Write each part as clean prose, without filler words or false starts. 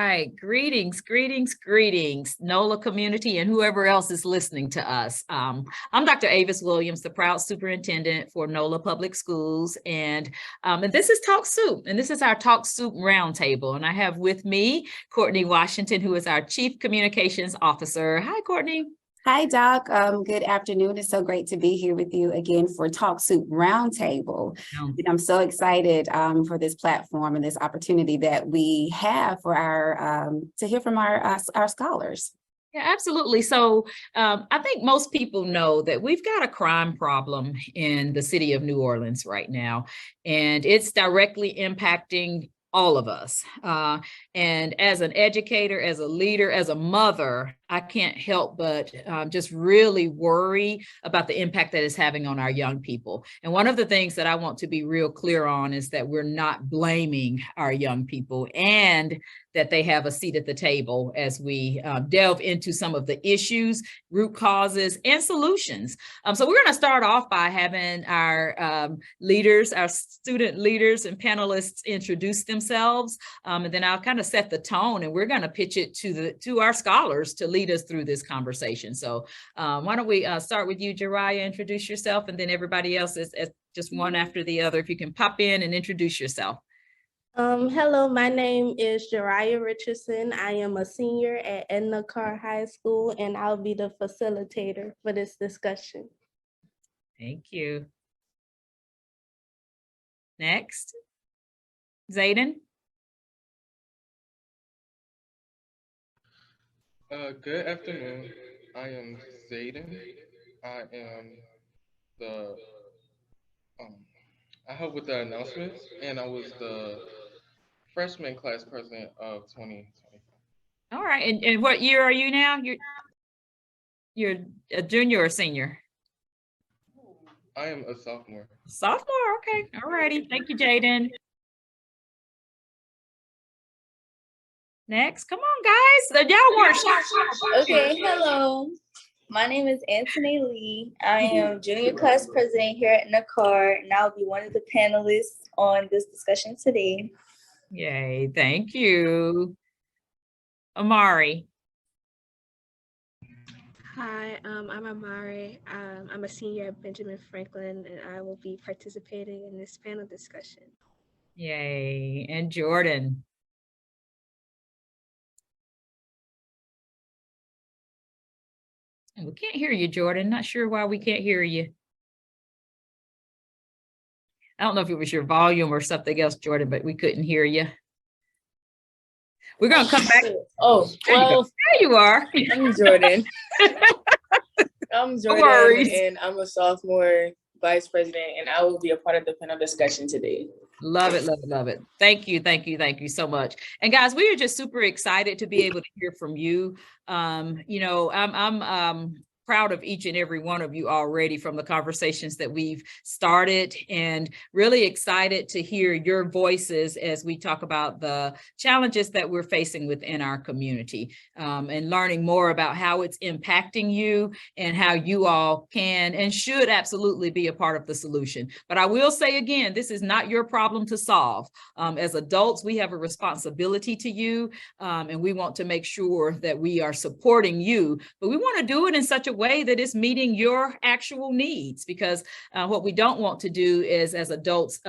right. Greetings, greetings, greetings, NOLA community and whoever else is listening to us. I'm Dr. Avis Williams, the proud superintendent for NOLA Public Schools. And this is Talk Soup, and this is our Talk Soup Roundtable. And I have with me Courtney Washington, who is our Chief Communications Officer. Hi, Courtney. Hi, Doc. Good afternoon. It's so great to be here with you again for Talk Soup Roundtable. And I'm so excited for this platform and this opportunity that we have for our to hear from our scholars. Yeah, absolutely. So I think most people know that we've got a crime problem in the city of New Orleans right now, and it's directly impacting all of us. And as an educator, as a leader, as a mother, I can't help but just really worry about the impact that it's having on our young people. And one of the things that I want to be real clear on is that we're not blaming our young people, and that they have a seat at the table as we delve into some of the issues, root causes, and solutions. So we're going to start off by having our leaders, our student leaders and panelists introduce themselves, and then I'll kind of set the tone, and we're going to pitch it to our scholars to lead us through this conversation. So why don't we start with you, Jariah, introduce yourself, and then everybody else is just one after the other. If you can pop in and introduce yourself. Hello, my name is Jariah Richardson. I am a senior at Edna Carr High School, and I'll be the facilitator for this discussion. Thank you. Next, Zayden. Good afternoon. I am Zayden. I am I help with the announcements, and I was the freshman class president of 2025. All right, and what year are you now? You're a junior or senior? I am a sophomore. Sophomore, okay. All righty. Thank you, Jaden. Next, come on, guys. Y'all weren't shy. Okay, hello. My name is Anthony Lee. I am junior class president here at NACAR, and I'll be one of the panelists on this discussion today. Yay, thank you. Amari. Hi, I'm Amari. I'm a senior at Benjamin Franklin, and I will be participating in this panel discussion. Yay, and Jordan. We can't hear you, Jordan. Not sure why we can't hear you. I don't know if it was your volume or something else, Jordan, but we couldn't hear you. We're going to come back. Oh, well, there you are. I'm Jordan. I'm Jordan, and I'm a sophomore vice president, and I will be a part of the panel discussion today. Love it, love it, love it. Thank you, thank you, thank you so much. And guys, we are just super excited to be able to hear from you. You know, I'm proud of each and every one of you already from the conversations that we've started, and really excited to hear your voices as we talk about the challenges that we're facing within our community, and learning more about how it's impacting you and how you all can and should absolutely be a part of the solution. But I will say again, this is not your problem to solve. As adults, we have a responsibility to you, and we want to make sure that we are supporting you, but we want to do it in such a way that is meeting your actual needs, because what we don't want to do is, as adults,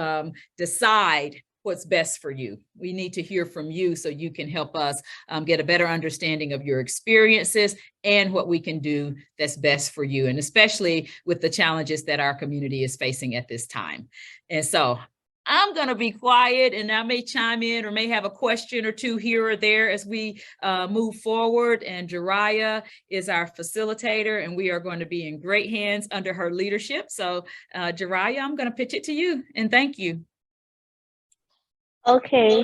decide what's best for you. We need to hear from you so you can help us get a better understanding of your experiences and what we can do that's best for you, and especially with the challenges that our community is facing at this time. And so I'm going to be quiet, and I may chime in or may have a question or two here or there as we move forward. And Jariah is our facilitator, and we are going to be in great hands under her leadership. So Jariah, I'm going to pitch it to you, and thank you. Okay.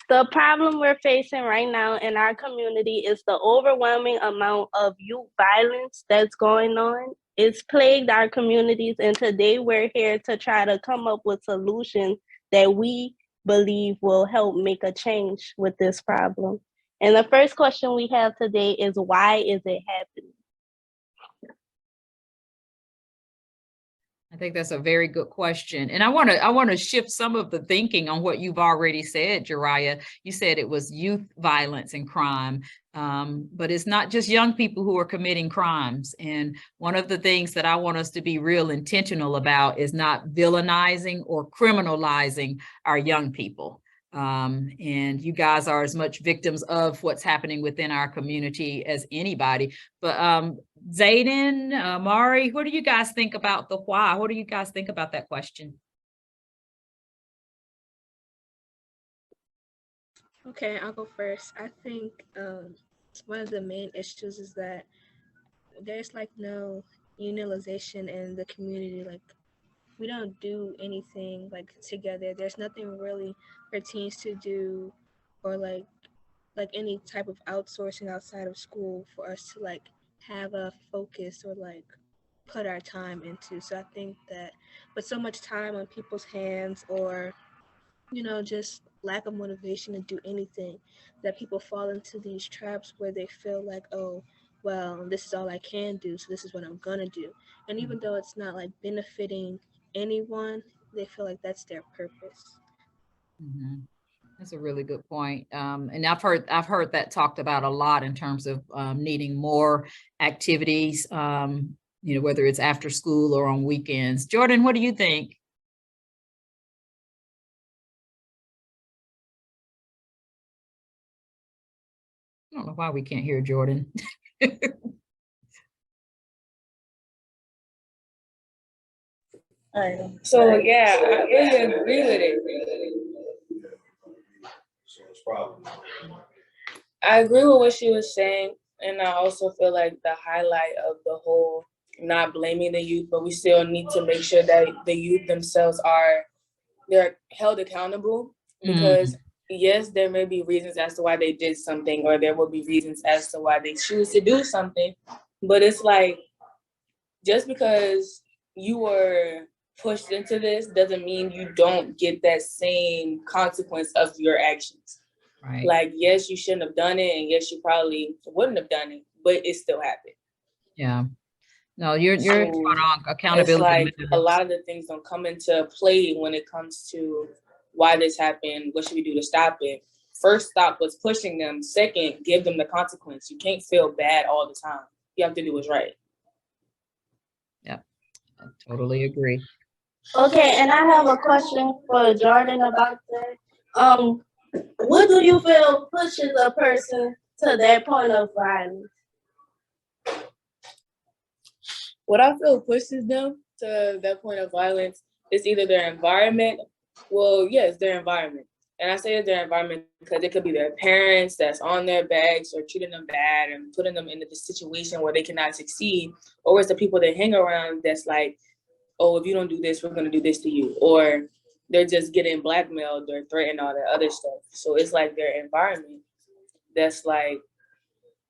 The problem we're facing right now in our community is the overwhelming amount of youth violence that's going on. It's plagued our communities, and today we're here to try to come up with solutions that we believe will help make a change with this problem. And the first question we have today is, why is it happening? I think that's a very good question. And I want to shift some of the thinking on what you've already said, Jariah. You said it was youth violence and crime. But it's not just young people who are committing crimes. And one of the things that I want us to be real intentional about is not villainizing or criminalizing our young people. And you guys are as much victims of what's happening within our community as anybody. But Zayden, Mari, what do you guys think about the why? What do you guys think about that question? Okay, I'll go first. I think one of the main issues is that there's like no unionization in the community. Like we don't do anything like together. There's nothing really for teens to do, or like any type of outsourcing outside of school for us to like have a focus or like put our time into. So I think that with so much time on people's hands, or just lack of motivation to do anything, that people fall into these traps where they feel like, oh, well, this is all I can do, so this is what I'm gonna do. And even though it's not like benefiting anyone, they feel like that's their purpose. Mm-hmm. That's a really good point. And I've heard that talked about a lot in terms of needing more activities, whether it's after school or on weekends. Jordan, what do you think? I don't know why we can't hear Jordan. So yeah, I really agree with it. I agree with what she was saying, and I also feel like the highlight of the whole not blaming the youth, but we still need to make sure that the youth themselves they're held accountable, because yes, there may be reasons as to why they did something, or there will be reasons as to why they choose to do something, but it's like, just because you were pushed into this doesn't mean you don't get that same consequence of your actions. Right. Like, yes, you shouldn't have done it, and yes, you probably wouldn't have done it, but it still happened. Yeah. No, you're spot on. Accountability. It's like a lot of the things don't come into play when it comes to why this happened, what should we do to stop it. First, stop what's pushing them. Second, give them the consequence. You can't feel bad all the time. You have to do what's right. Yep, I totally agree. Okay, and I have a question for Jordan about that. What do you feel pushes a person to that point of violence? What I feel pushes them to that point of violence is either their environment. Well, yes, their environment. And I say their environment because it could be their parents that's on their backs or treating them bad and putting them into the situation where they cannot succeed. Or it's the people they hang around that's like, oh, if you don't do this, we're going to do this to you. Or they're just getting blackmailed or threatened, all that other stuff. So it's like their environment that's like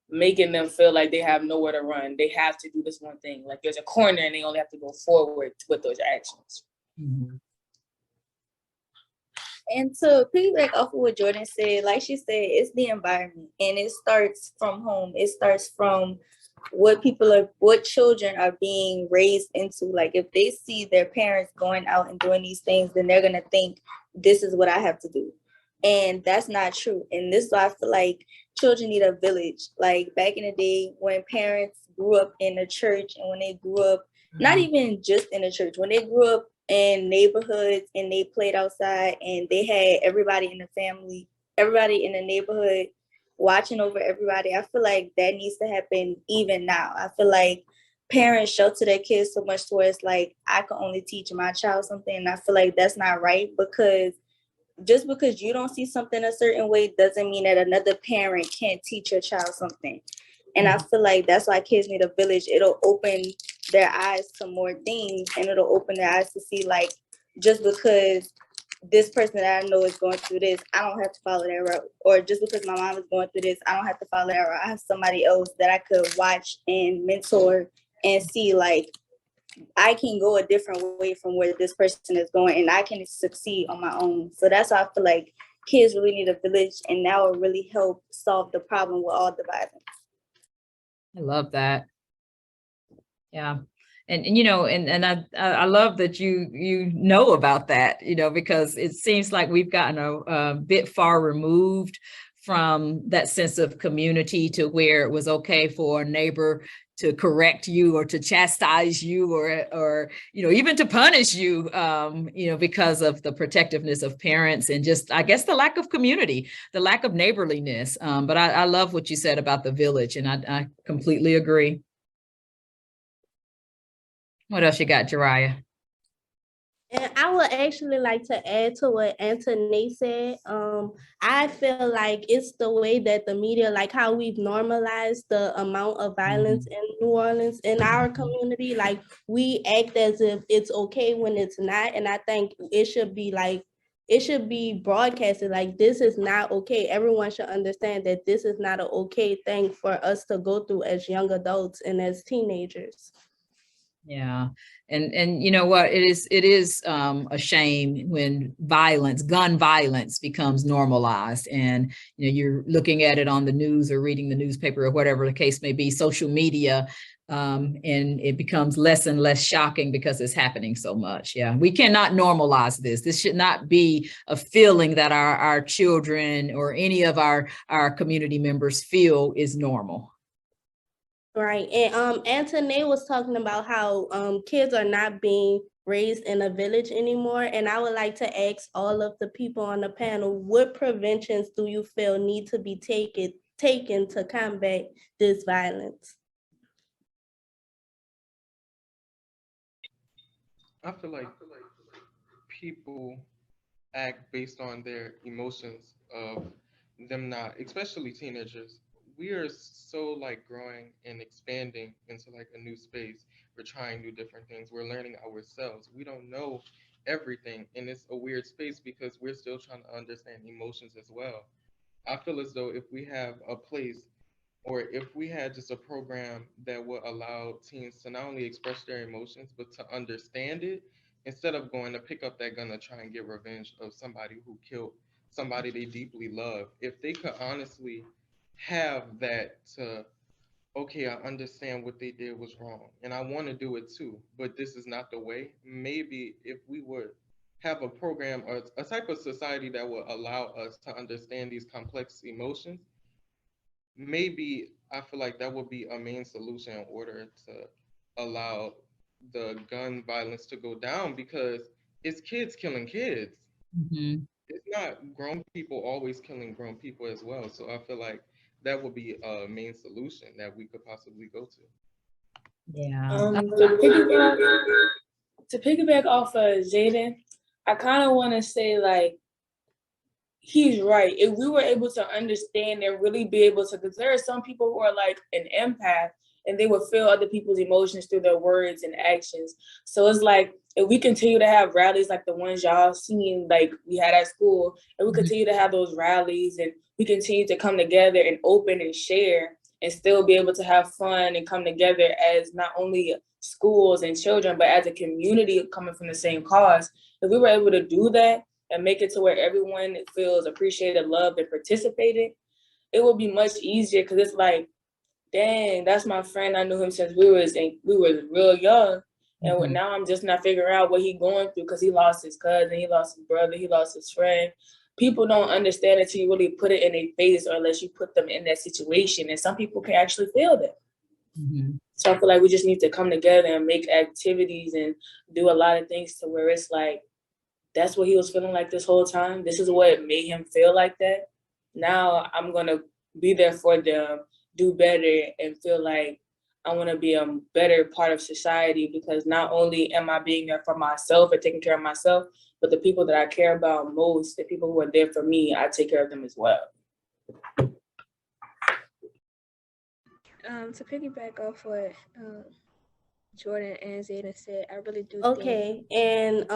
making them feel like they have nowhere to run. They have to do this one thing. Like there's a corner and they only have to go forward with those actions. Mm-hmm. And to piggyback off of what Jordan said, like she said, it's the environment, and it starts from home. It starts from what children are being raised into. Like if they see their parents going out and doing these things, then they're gonna think this is what I have to do, and that's not true. And this is why I feel like children need a village. Like back in the day when parents grew up in the church, and when they grew up, not even just in the church, when they grew up in neighborhoods and they played outside and they had everybody in the family, everybody in the neighborhood watching over everybody. I feel like that needs to happen even now. I feel like parents shelter their kids so much to where it's like, I can only teach my child something. And I feel like that's not right, because just because you don't see something a certain way doesn't mean that another parent can't teach your child something. And I feel like that's why kids need a village. It'll open their eyes to more things, and it'll open their eyes to see, like, just because this person that I know is going through this, I don't have to follow that route. Or just because my mom is going through this, I don't have to follow that route. I have somebody else that I could watch and mentor and see, like, I can go a different way from where this person is going, and I can succeed on my own. So that's why I feel like kids really need a village, and that will really help solve the problem with all the violence. I love that. Yeah. And you know, and I love that you know about that, you know, because it seems like we've gotten a bit far removed from that sense of community to where it was okay for a neighbor to correct you or to chastise you or you know, even to punish you, you know, because of the protectiveness of parents and just, I guess, the lack of community, the lack of neighborliness. But I love what you said about the village, and I completely agree. What else you got, Jariah? And I would actually like to add to what Anthony said. I feel like it's the way that the media, like how we've normalized the amount of violence in New Orleans in our community. Like we act as if it's okay when it's not. And I think it should be broadcasted like this is not okay. Everyone should understand that this is not an okay thing for us to go through as young adults and as teenagers. Yeah. And you know what, it is a shame when gun violence becomes normalized, and you know, you're looking at it on the news or reading the newspaper or whatever the case may be, social media, and it becomes less and less shocking because it's happening so much. Yeah, we cannot normalize this. This should not be a feeling that our children or any of our community members feel is normal. Right. And Antoinette was talking about how kids are not being raised in a village anymore. And I would like to ask all of the people on the panel, what preventions do you feel need to be taken to combat this violence? I feel like people act based on their emotions of them not, especially teenagers. We are so like growing and expanding into like a new space. We're trying new different things. We're learning ourselves. We don't know everything, and it's a weird space because we're still trying to understand emotions as well. I feel as though if we have a place or if we had just a program that would allow teens to not only express their emotions but to understand it, instead of going to pick up that gun to try and get revenge of somebody who killed somebody they deeply love, if they could honestly have that to, okay, I understand what they did was wrong and I want to do it too, but this is not the way. Maybe if we would have a program or a type of society that would allow us to understand these complex emotions, maybe I feel like that would be a main solution in order to allow the gun violence to go down, because it's kids killing kids. Mhm. It's not grown people always killing grown people as well. So I feel like that would be a main solution that we could possibly go to. Yeah. To piggyback off of Jaden, I kind of want to say like he's right. If we were able to understand and really be able to, because there are some people who are like an empath and they would feel other people's emotions through their words and actions. So it's like if we continue to have rallies like the ones y'all seen, like we had at school, and we continue to have those rallies and we continue to come together and open and share and still be able to have fun and come together as not only schools and children, but as a community coming from the same cause. If we were able to do that, and make it to where everyone feels appreciated, loved, and participated, it will be much easier because it's like, dang, that's my friend. I knew him since we was real young. And now I'm just not figuring out what he's going through because he lost his cousin, he lost his brother, he lost his friend. People don't understand until you really put it in their face or unless you put them in that situation. And some people can actually feel that. So I feel like we just need to come together and make activities and do a lot of things to where it's like, that's what he was feeling like this whole time. This is what made him feel like that. Now I'm going to be there for them, do better, and feel like I want to be a better part of society, because not only am I being there for myself and taking care of myself, but the people that I care about most, the people who are there for me, I take care of them as well. To piggyback off what Jordan and Zayden said, I really do Okay, think. and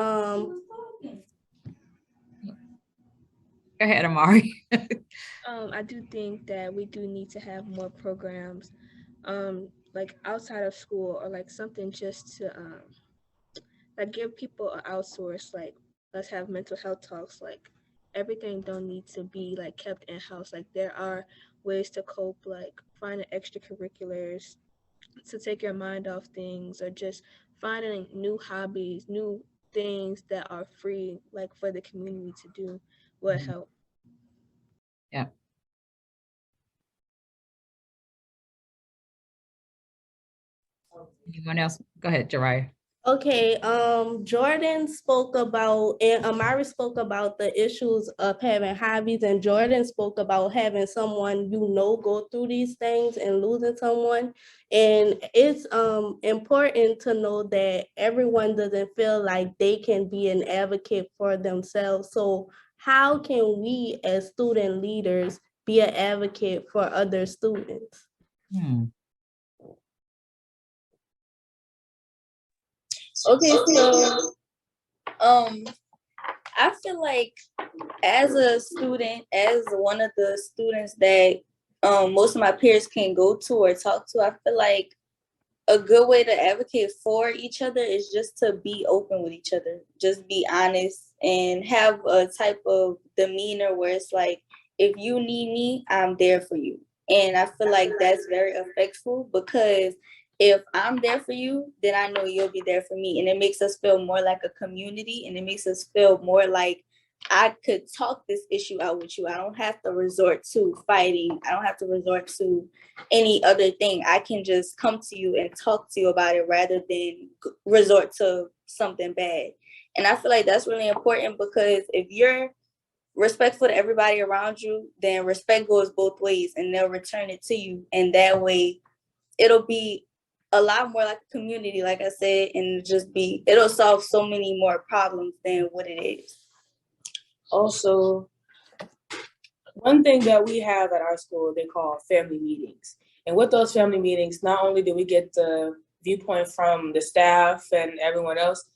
Go ahead, Amari. I do think that we do need to have more programs, like outside of school, or like something just to like give people an outsource. Like let's have mental health talks. Like everything don't need to be like kept in house. Like there are ways to cope, like finding extracurriculars, to take your mind off things, or just finding new hobbies, new things that are free, like for the community to do, will Mhm. help. Yeah. Anyone else? Go ahead, Jariah. Okay, Jordan spoke about, and Amari spoke about the issues of having hobbies, and Jordan spoke about having someone go through these things and losing someone. And it's important to know that everyone doesn't feel like they can be an advocate for themselves. So how can we as student leaders be an advocate for other students? Hmm. Okay, so I feel like as a student, as one of the students that most of my peers can go to or talk to, I feel like a good way to advocate for each other is just to be open with each other, just be honest and have a type of demeanor where it's like, if you need me, I'm there for you. And I feel like that's very effectful, because if I'm there for you, then I know you'll be there for me. And it makes us feel more like a community, and it makes us feel more like I could talk this issue out with you. I don't have to resort to fighting. I don't have to resort to any other thing. I can just come to you and talk to you about it rather than resort to something bad. And I feel like that's really important, because if you're respectful to everybody around you, then respect goes both ways and they'll return it to you. And that way it'll be a lot more like a community, like I said, and it'll solve so many more problems than what it is. Also, one thing that we have at our school, they call family meetings. And with those family meetings, not only do we get the viewpoint from the staff and everyone else,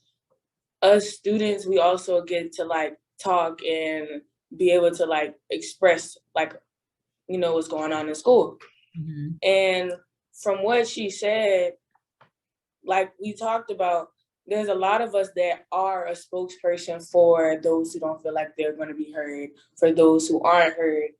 us students, we also get to like talk and be able to like express like, what's going on in school. Mhm. And from what she said, like we talked about, there's a lot of us that are a spokesperson for those who don't feel like they're going to be heard, for those who aren't heard.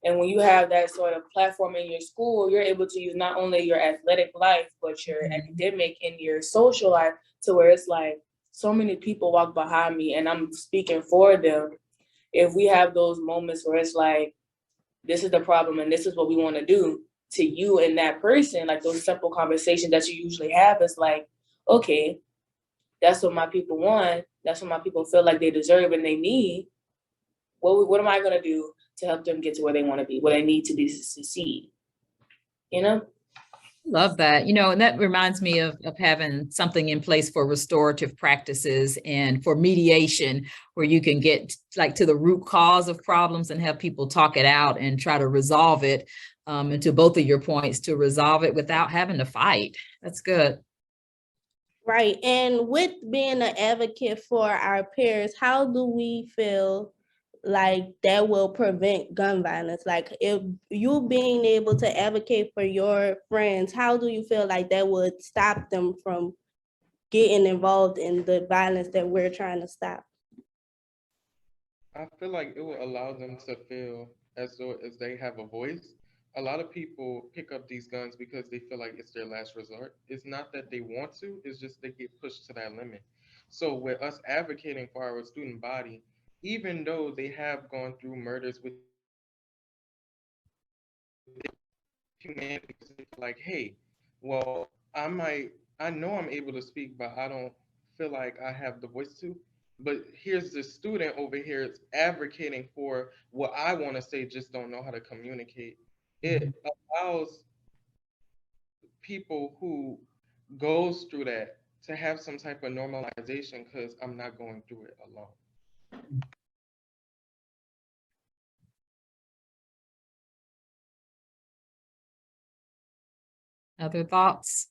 And when you have that sort of platform in your school, you're able to use not only your athletic life, but your academic and your social life, to where it's like so many people walk behind me and I'm speaking for them. If we have those moments where it's like, this is the problem and this is what we want to do, to you and that person, like those simple conversations that you usually have, is like, okay, that's what my people want. That's what my people feel like they deserve and they need. What am I gonna do to help them get to where they want to be, where they need to be to succeed? Love that. And that reminds me of having something in place for restorative practices and for mediation, where you can get like to the root cause of problems and have people talk it out and try to resolve it. And to both of your points, to resolve it without having to fight. That's good. Right. And with being an advocate for our peers, how do we feel like that will prevent gun violence? Like, if you being able to advocate for your friends, how do you feel like that would stop them from getting involved in the violence that we're trying to stop? I feel like it will allow them to feel as though as they have a voice. A lot of people pick up these guns because they feel like it's their last resort. It's not that they want to, it's just they get pushed to that limit. So with us advocating for our student body, even though they have gone through murders with humanity, like, hey, well, I know I'm able to speak, but I don't feel like I have the voice to. But here's the student over here, it's advocating for what I want to say, just don't know how to communicate. It allows people who goes through that to have some type of normalization, because I'm not going through it alone. Other thoughts?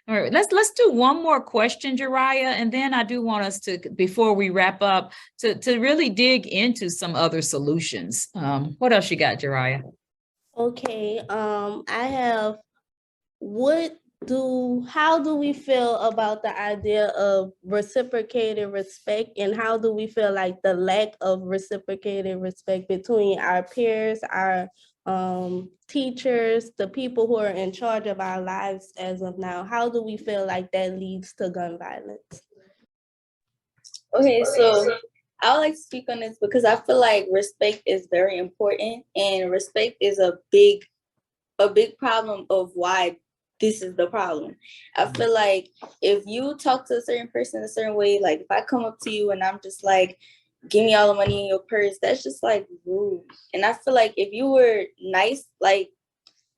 All right, let's do one more question, Jariah, and then I do want us to, before we wrap up, to really dig into some other solutions. What else you got, Jariah? Okay, I have, how do we feel about the idea of reciprocated respect, and how do we feel like the lack of reciprocated respect between our peers, our teachers, the people who are in charge of our lives as of now? How do we feel like that leads to gun violence? Okay, so I would like to speak on this because I feel like respect is very important, and respect is a big problem of why this is the problem. I feel like if you talk to a certain person a certain way, like if I come up to you and I'm just like, give me all the money in your purse, that's just like rude. And I feel like if you were nice, like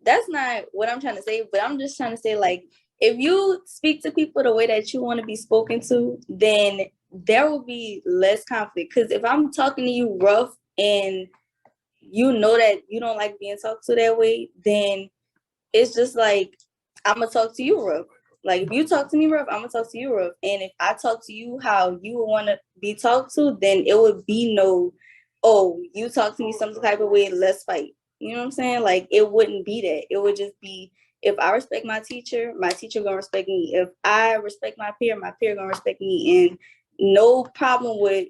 that's not what I'm trying to say, but I'm just trying to say, like, if you speak to people the way that you want to be spoken to, then there will be less conflict. Because if I'm talking to you rough and you know that you don't like being talked to that way, then it's just like, I'm going to talk to you rough. Like, if you talk to me rough, I'm going to talk to you rough. And if I talk to you how you would want to be talked to, then it would be no, oh, you talk to me some type of way, let's fight. You know what I'm saying? Like, it wouldn't be that. It would just be, if I respect my teacher gonna respect me. If I respect my peer gonna respect me. And no problem would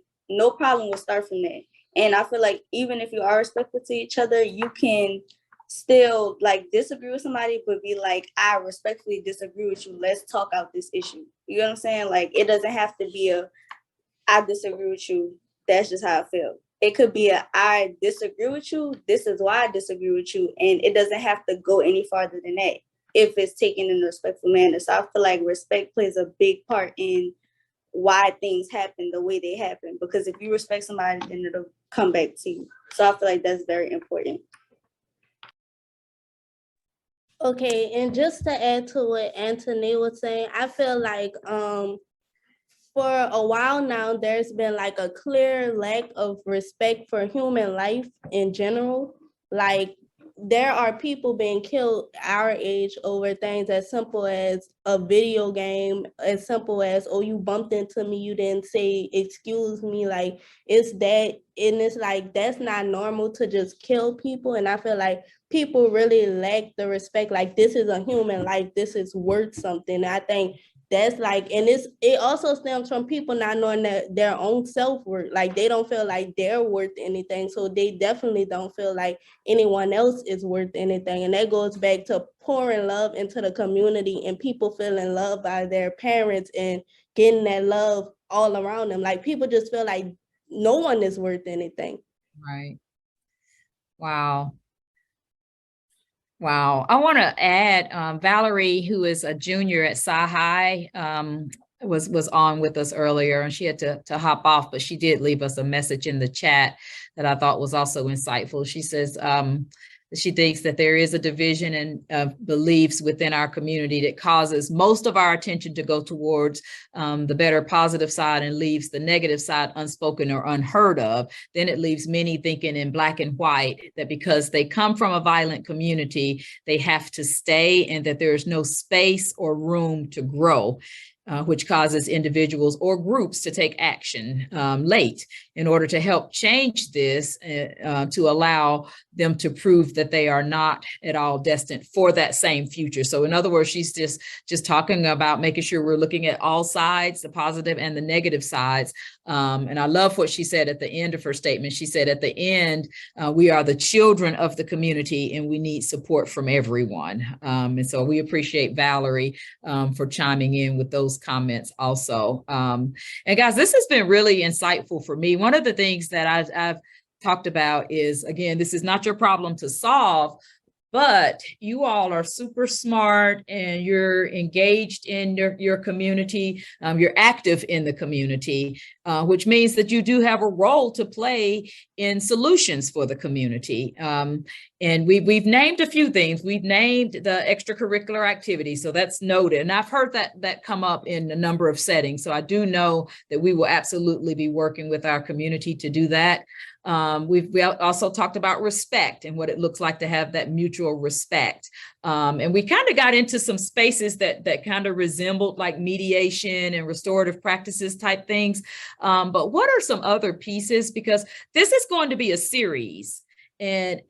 start from that. And I feel like even if you are respectful to each other, you can still like disagree with somebody, but be like, I respectfully disagree with you. Let's talk out this issue. You know what I'm saying? Like, it doesn't have to be I disagree with you. That's just how I feel. It could be I disagree with you. This is why I disagree with you. And it doesn't have to go any farther than that if it's taken in a respectful manner. So I feel like respect plays a big part in why things happen the way they happen. Because if you respect somebody, then it'll come back to you. So I feel like that's very important. Okay, and just to add to what Anthony was saying, I feel like for a while now, there's been like a clear lack of respect for human life in general. Like, there are people being killed our age over things as simple as a video game, as simple as, oh, you bumped into me, you didn't say excuse me. Like, it's that, and it's like, that's not normal to just kill people. And I feel like people really lack the respect, like, this is a human life, this is worth something. I think that's like, and it also stems from people not knowing that their own self-worth. Like, they don't feel like they're worth anything, so they definitely don't feel like anyone else is worth anything. And that goes back to pouring love into the community and people feeling loved by their parents and getting that love all around them. Like, people just feel like no one is worth anything. Right. Wow. Wow. I want to add Valerie, who is a junior at Sci High, was on with us earlier, and she had to hop off, but she did leave us a message in the chat that I thought was also insightful. She says she thinks that there is a division and beliefs within our community that causes most of our attention to go towards the better positive side and leaves the negative side unspoken or unheard of. Then it leaves many thinking in black and white that because they come from a violent community, they have to stay and that there is no space or room to grow. Which causes individuals or groups to take action late in order to help change this, to allow them to prove that they are not at all destined for that same future. So in other words, she's just talking about making sure we're looking at all sides, the positive and the negative sides. And I love what she said at the end of her statement. She said at the end, we are the children of the community and we need support from everyone. And so we appreciate Valerie for chiming in with those comments also. And guys, this has been really insightful for me. One of the things that I've talked about is, again, this is not your problem to solve, but you all are super smart and you're engaged in your community. You're active in the community, which means that you do have a role to play in solutions for the community. And we've named a few things. We've named the extracurricular activities, so that's noted. And I've heard that come up in a number of settings. So I do know that we will absolutely be working with our community to do that. We also talked about respect and what it looks like to have that mutual respect. And we kind of got into some spaces that kind of resembled like mediation and restorative practices type things. But what are some other pieces? Because this is going to be a series. And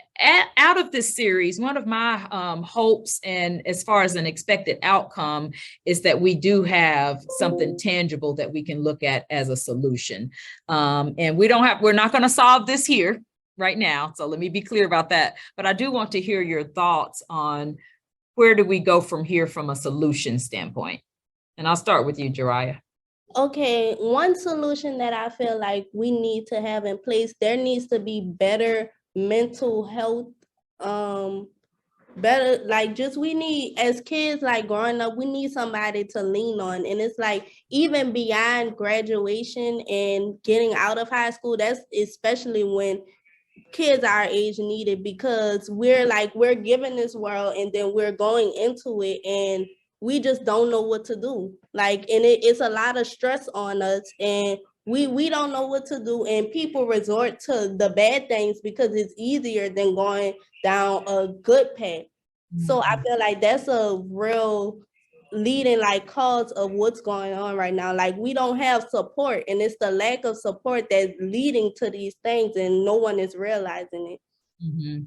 out of this series, one of my hopes, and as far as an expected outcome, is that we do have something tangible that we can look at as a solution. And we're not going to solve this here. right now. So let me be clear about that. But I do want to hear your thoughts on where do we go from here from a solution standpoint? And I'll start with you, Jariah. Okay, one solution that I feel like we need to have in place, there needs to be better mental health, better, like, just we need, as kids, like growing up, we need somebody to lean on. And it's like even beyond graduation and getting out of high school, that's especially when kids our age need it, because we're given this world and then we're going into it and we just don't know what to do. Like, and it's a lot of stress on us, and we don't know what to do, and people resort to the bad things because it's easier than going down a good path. So I feel like that's a real leading like cause of what's going on right now. Like, we don't have support, and it's the lack of support that's leading to these things, and no one is realizing it. Mm-hmm.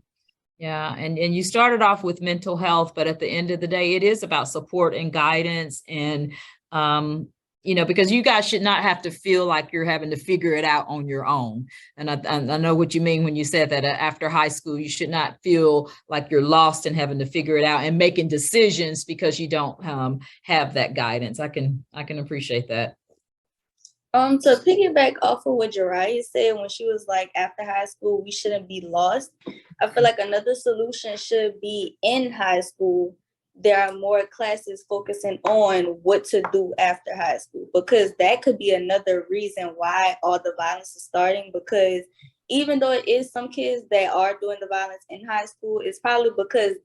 Yeah, and you started off with mental health, but at the end of the day, it is about support and guidance, and you know, because you guys should not have to feel like you're having to figure it out on your own. And I know what you mean when you said that after high school, you should not feel like you're lost and having to figure it out and making decisions because you don't have that guidance. I can appreciate that. To piggyback off of what Jariah said when she was like, after high school, we shouldn't be lost. I feel like another solution should be in high school. There are more classes focusing on what to do after high school, because that could be another reason why all the violence is starting. Because even though it is some kids that are doing the violence in high school, it's probably because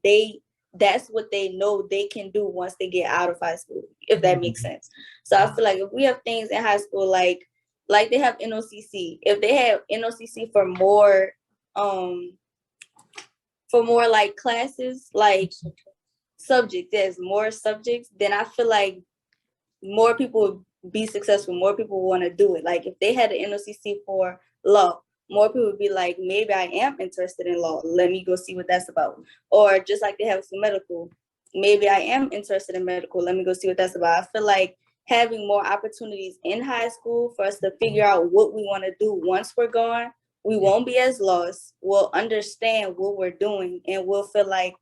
that's what they know they can do once they get out of high school, if that makes sense. So I feel like if we have things in high school, like they have NOCC, if they have NOCC for more like classes, like subjects, there's more subjects, then I feel like more people would be successful, more people want to do it. Like if they had an NOCC for law, more people would be like, maybe I am interested in law, let me go see what that's about. Or just like they have for medical, maybe I am interested in medical, let me go see what that's about. I feel like having more opportunities in high school for us to figure out what we want to do once we're gone, we won't be as lost, we'll understand what we're doing, and we'll feel like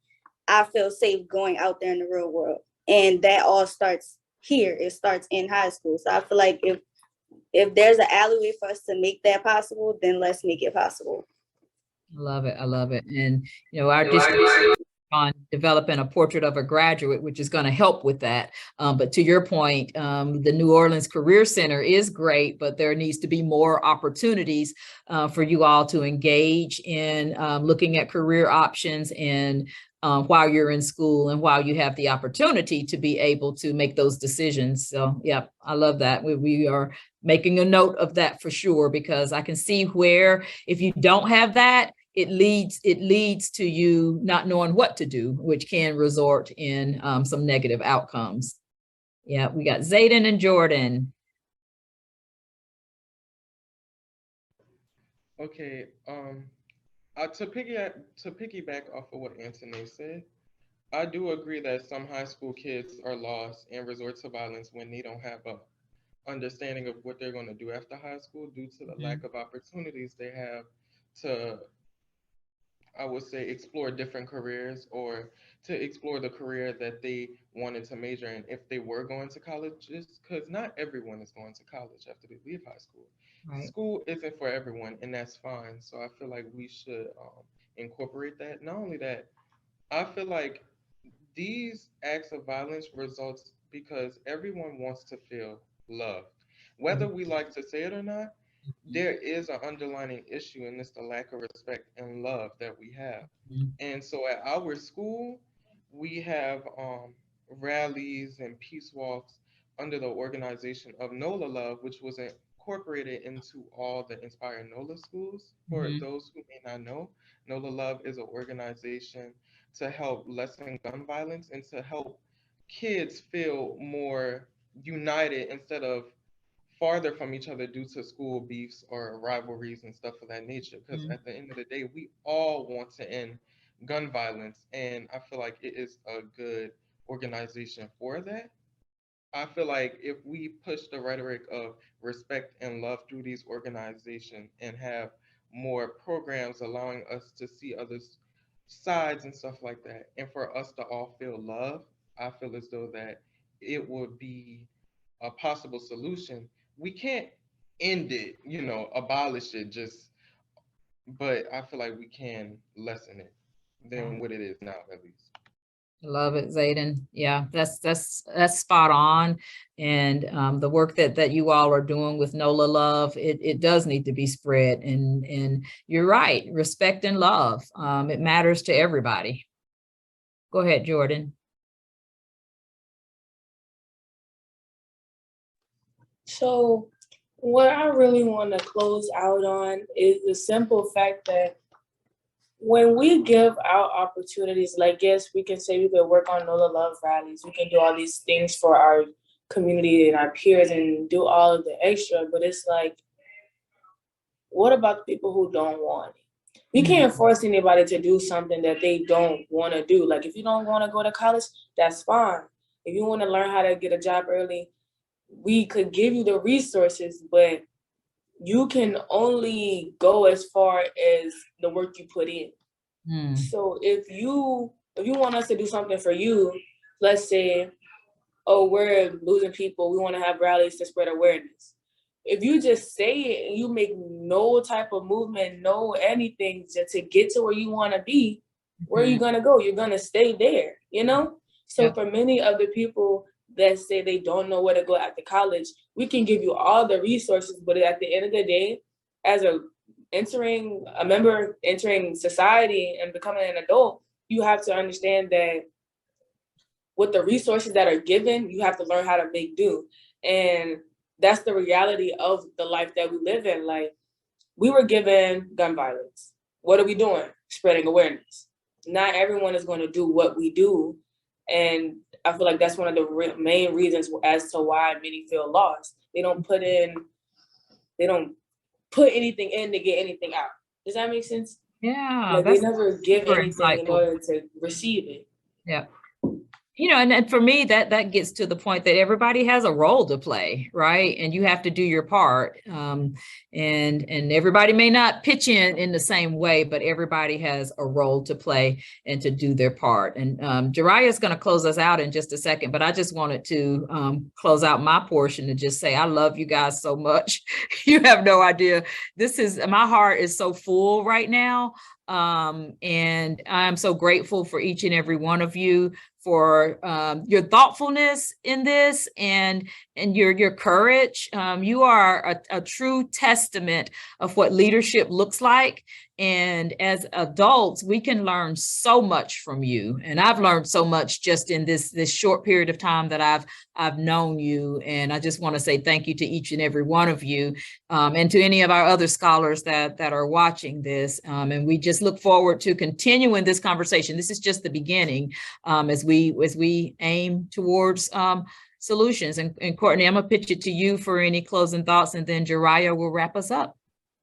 I feel safe going out there in the real world. And that all starts here. It starts in high school. So I feel like if there's an alleyway for us to make that possible, then let's make it possible. I love it. I love it. And, you know, our district on developing a portrait of a graduate, which is going to help with that. But to your point, the New Orleans Career Center is great, but there needs to be more opportunities for you all to engage in looking at career options and while you're in school and while you have the opportunity to be able to make those decisions. So yeah, I love that. We are making a note of that for sure, because I can see where if you don't have that, it leads to you not knowing what to do, which can result in some negative outcomes. Yeah, we got Zayden and Jordan. Okay, to piggyback off of what Anthony said, I do agree that some high school kids are lost and resort to violence when they don't have a understanding of what they're going to do after high school due to the lack of opportunities they have to, I would say, explore different careers or to explore the career that they wanted to major in if they were going to college, because not everyone is going to college after they leave high school. Right. School isn't for everyone, and that's fine. So I feel like we should incorporate that. Not only that, I feel like these acts of violence results because everyone wants to feel loved. Whether we like to say it or not, there is an underlying issue, and it's the lack of respect and love that we have. And so at our school, we have rallies and peace walks under the organization of NOLA Love, which was incorporated into all the Inspire NOLA schools. For those who may not know, NOLA Love is an organization to help lessen gun violence and to help kids feel more united instead of farther from each other due to school beefs or rivalries and stuff of that nature. Because at the end of the day, we all want to end gun violence, and I feel like it is a good organization for that. I feel like if we push the rhetoric of respect and love through these organizations and have more programs allowing us to see others' sides and stuff like that, and for us to all feel love, I feel as though that it would be a possible solution. We can't end it, abolish it, just, but I feel like we can lessen it than what it is now, at least. Love it, Zayden. Yeah, that's spot on. And the work that you all are doing with NOLA Love, it does need to be spread. And you're right, respect and love. It matters to everybody. Go ahead, Jordan. So what I really want to close out on is the simple fact that when we give out opportunities, like, yes, we can say we could work on NOLA Love rallies, we can do all these things for our community and our peers and do all of the extra, but it's like, what about the people who don't want it? We can't force anybody to do something that they don't want to do. Like, if you don't want to go to college, that's fine. If you want to learn how to get a job early, we could give you the resources, but you can only go as far as the work you put in. So if you want us to do something for you, let's say, oh, we're losing people, we want to have rallies to spread awareness. If you just say it and you make no type of movement, no anything to get to where you want to be, where are you going to go? You're going to stay there, So for many of the people that say they don't know where to go after college, we can give you all the resources, but at the end of the day, as a member entering society and becoming an adult, you have to understand that with the resources that are given, you have to learn how to make do. And that's the reality of the life that we live in. Like, we were given gun violence. What are we doing? Spreading awareness. Not everyone is going to do what we do. And I feel like that's one of the main reasons as to why many feel lost. They don't put anything in to get anything out. Does that make sense? Yeah. Like, they never give anything in order to receive it. Yeah. And for me, that gets to the point that everybody has a role to play, right? And you have to do your part. And everybody may not pitch in the same way, but everybody has a role to play and to do their part. And Jariah is going to close us out in just a second, but I just wanted to close out my portion and just say, I love you guys so much. You have no idea. My heart is so full right now. And I'm so grateful for each and every one of you for your thoughtfulness in this and your courage. You are a true testament of what leadership looks like. And as adults, we can learn so much from you. And I've learned so much just in this short period of time that I've known you. And I just want to say thank you to each and every one of you, and to any of our other scholars that are watching this. And we just look forward to continuing this conversation. This is just the beginning, as we aim towards solutions. And Courtney, I'm gonna pitch it to you for any closing thoughts, and then Jariah will wrap us up.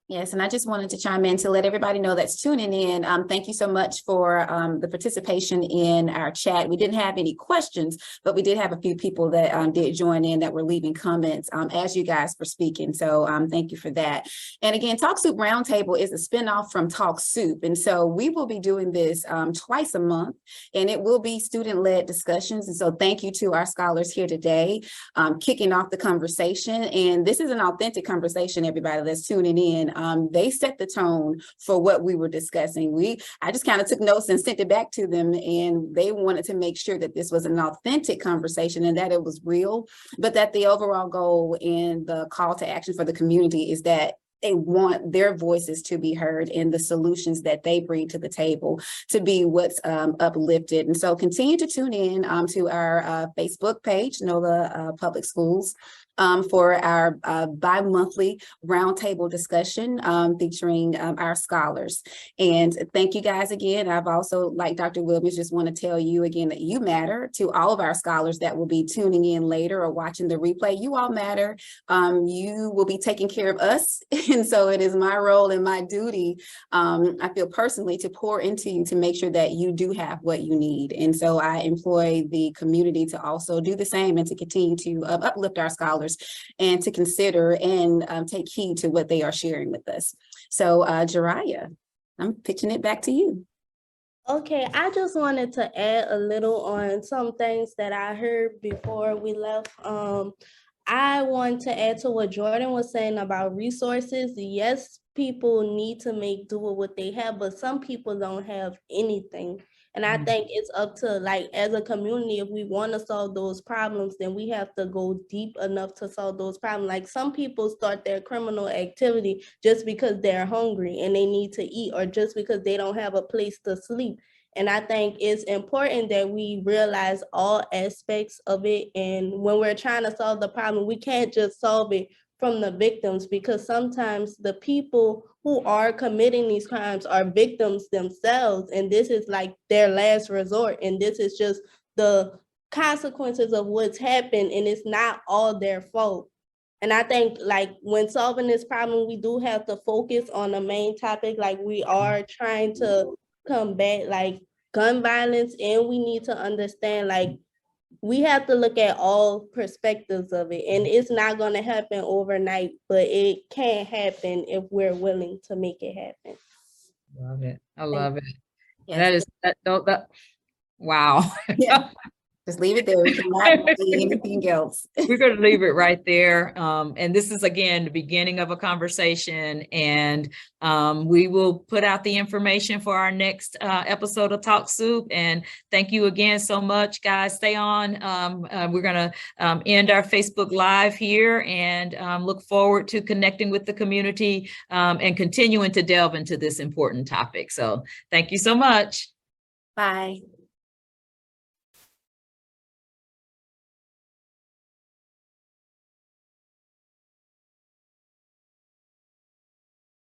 Yes, and I just wanted to chime in to let everybody know that's tuning in. Thank you so much for the participation in our chat. We didn't have any questions, but we did have a few people that did join in that were leaving comments as you guys were speaking. So thank you for that. And again, TalkSoup Roundtable is a spinoff from TalkSoup. And so we will be doing this twice a month, and it will be student-led discussions. And so thank you to our scholars here today, kicking off the conversation. And this is an authentic conversation, everybody that's tuning in. They set the tone for what we were discussing. I just kind of took notes and sent it back to them, and they wanted to make sure that this was an authentic conversation and that it was real, but that the overall goal and the call to action for the community is that they want their voices to be heard and the solutions that they bring to the table to be what's uplifted. And so continue to tune in to our Facebook page, NOLA Public Schools, for our bi-monthly roundtable discussion featuring our scholars. And thank you guys again. I've also, like Dr. Williams, just want to tell you again that you matter. To all of our scholars that will be tuning in later or watching the replay, you all matter. You will be taking care of us. And so it is my role and my duty, I feel personally, to pour into you to make sure that you do have what you need. And so I employ the community to also do the same and to continue to uplift our scholars others, and to consider and take heed to what they are sharing with us. So Jariah, I'm pitching it back to you. Okay, I just wanted to add a little on some things that I heard before we left. I want to add to what Jordan was saying about resources. Yes, people need to make do with what they have, but some people don't have anything. And I think it's up to, like, as a community, if we want to solve those problems, then we have to go deep enough to solve those problems. Like, some people start their criminal activity just because they're hungry and they need to eat, or just because they don't have a place to sleep. And I think it's important that we realize all aspects of it. And when we're trying to solve the problem, we can't just solve it from the victims, because sometimes the people who are committing these crimes are victims themselves. And this is like their last resort. And this is just the consequences of what's happened. And it's not all their fault. And I think, like, when solving this problem, we do have to focus on the main topic. Like, we are trying to combat, like, gun violence, and we need to understand, like, we have to look at all perspectives of it, and it's not going to happen overnight, but it can happen if we're willing to make it happen. Love it. I love it. Yes. That is that wow. Yeah. Just leave it there. We cannot say anything else. We're going to leave it right there. And this is, again, the beginning of a conversation. And we will put out the information for our next episode of Talk Soup. And thank you again so much, guys. Stay on. We're going to end our Facebook Live here, and look forward to connecting with the community and continuing to delve into this important topic. So thank you so much. Bye.